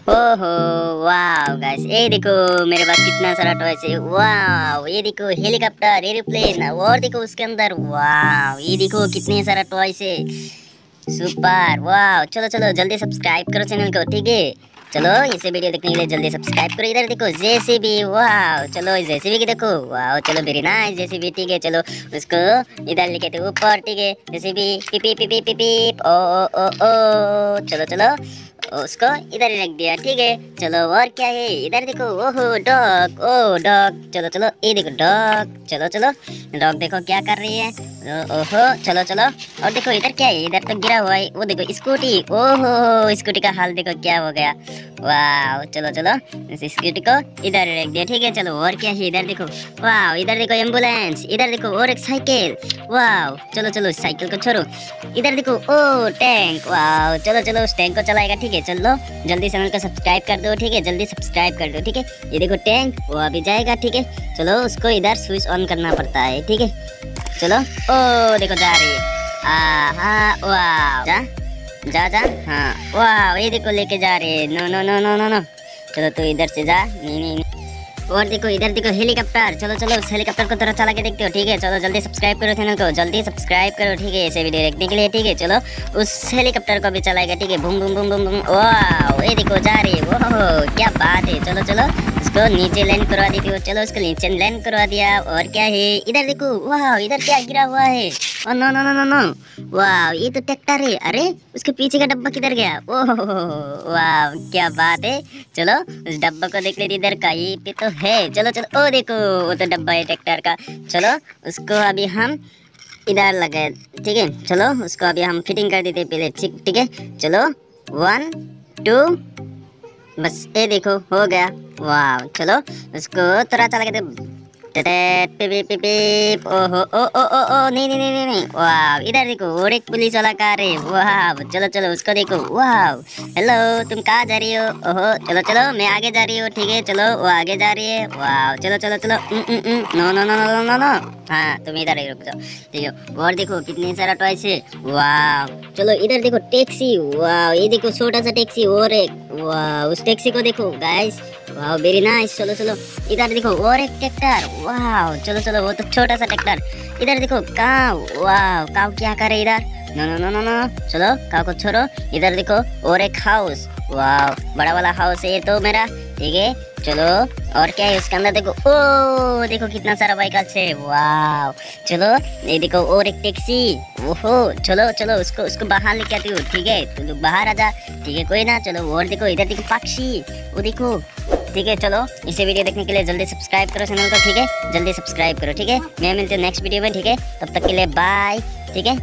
ओहो वाह गाइस, ये देखो मेरे पास कितना सारा टॉयस है। वाह ये देखो हेलीकॉप्टर, एरोप्लेन, और देखो उसके अंदर वाह ये देखो कितने सारा टॉयस है। सुपर वाह। चलो चलो जल्दी सब्सक्राइब करो चैनल को, ठीक है। चलो इसे वीडियो देखने के लिए जल्दी सब्सक्राइब करो। इधर देखो जेसीबी, वाह चलो जेसीबी की देखो, वाह चलो वेरी नाइस जेसीबी, ठीक है। चलो उसको इधर लेके थे ऊपर, ठीक है। जेसीबी पीप पीप पीप पीप पीप ओ ओ ओ ओ। चलो चलो उसको इधर ही रख दिया, ठीक है। चलो और क्या है इधर देखो, ओहो डॉग, ओ डॉग, चलो चलो ये देखो डॉग, चलो चलो डॉग देखो क्या कर रही है। ओहो चलो चलो, और देखो इधर क्या है, इधर तो गिरा हुआ है, वो देखो स्कूटी, ओहो स्कूटी का हाल देखो क्या हो गया। वाह चलो चलो इस स्कूटी को इधर रख दिया, ठीक है। चलो और क्या है इधर देखो, वाह इधर देखो एम्बुलेंस, इधर देखो और एक साइकिल, वाह चलो चलो साइकिल को छोड़ो, इधर देखो ओ टैंक, वाह चलो चलो उस टैंक को चलाएगा, ठीक है। चलो जल्दी चैनल को सब्सक्राइब कर दो, ठीक है। जल्दी सब्सक्राइब कर दो, ठीक है। ये देखो टैंक वो अभी जाएगा, ठीक है। चलो उसको इधर स्विच ऑन करना पड़ता है, ठीक है। चलो ओ देखो जा रही है, हाँ वाह जा जा जा, हाँ वाह ये देखो लेके जा रहे हैं, no no no no no no, चलो तू इधर से जा, नहीं नहीं नहीं। और देखो इधर देखो हेलीकॉप्टर, चलो चलो उस हेलीकॉप्टर को थोड़ा चला के देखते हो, ठीक है। चलो जल्दी सब्सक्राइब करो चैनल को, जल्दी सब्सक्राइब करो, ठीक है, ऐसे वीडियो देखने के लिए, ठीक है। चलो उस हेलीकॉप्टर को भी चलाएगा, ठीक है। Boom boom boom boom boom, वाह ये देखो जा रही है, वो क्या बात है। चलो चलो उसको नीचे लैंड करवा दी थी, चलो उसको नीचे लैंड करवा दिया। और क्या है इधर देखो, वाह इधर क्या गिरा हुआ है, oh no no no no no, वाह ये तो ट्रैक्टर है, अरे उसके पीछे का डब्बा किधर गया, ओह वाह क्या बात है। चलो उस डब्बा को देख लेते, इधर कहीं पे तो है, चलो चलो ओ देखो वो तो डब्बा है ट्रैक्टर का। चलो उसको अभी हम इधर लगाए, ठीक है। चलो उसको अभी हम फिटिंग कर देते पहले, ठीक ठीक है। चलो 1 2 बस ये देखो हो गया, वाह चलो उसको थोड़ा चला के दे, ओहो ओ ओ ओ ओ नहीं नहीं नहीं नहीं, वाह इधर देखो और एक पुलिस वाला कार है, वाह चलो चलो उसको देखो, वाह हेलो तुम कहाँ जा रही हो, ओहो चलो चलो मैं आगे जा रही हूँ, ठीक है। चलो वो आगे जा रही है, वाह चलो चलो चलो no no no no no no, हाँ तुम इधर ही रुक जाओ, ठीक है। और देखो कितने सारा टॉयस है, वाह चलो इधर देखो टैक्सी, वाह ये देखो छोटा सा टैक्सी और एक, वाह उस टैक्सी को देखो गाइस, वाह वेरी नाइस। चलो चलो इधर देखो और एक ट्रैक्टर, वाह चलो चलो वो तो छोटा सा ट्रैक्टर। इधर देखो काव, वाह काव क्या करे इधर, no no no no no, चलो काव को छोड़ो। इधर देखो और एक हाउस, वाह बड़ा वाला हाउस है ये तो मेरा, ठीक है। चलो और क्या है उसके अंदर देखो, ओ देखो कितना सारा व्हीकल्स है, वाह चलो ये देखो और एक टैक्सी, ओहो चलो चलो उसको उसको बाहर लेके आती हूँ, ठीक है। तू लोग बाहर आ जा, ठीक है कोई ना। चलो और देखो इधर देखो पक्षी, वो देखो, ठीक है। चलो इसे वीडियो देखने के लिए जल्दी सब्सक्राइब करो चैनल को, ठीक है। जल्दी सब्सक्राइब करो, ठीक है। मैं मिलते हैं नेक्स्ट वीडियो में, ठीक है। तब तक के लिए बाय, ठीक है।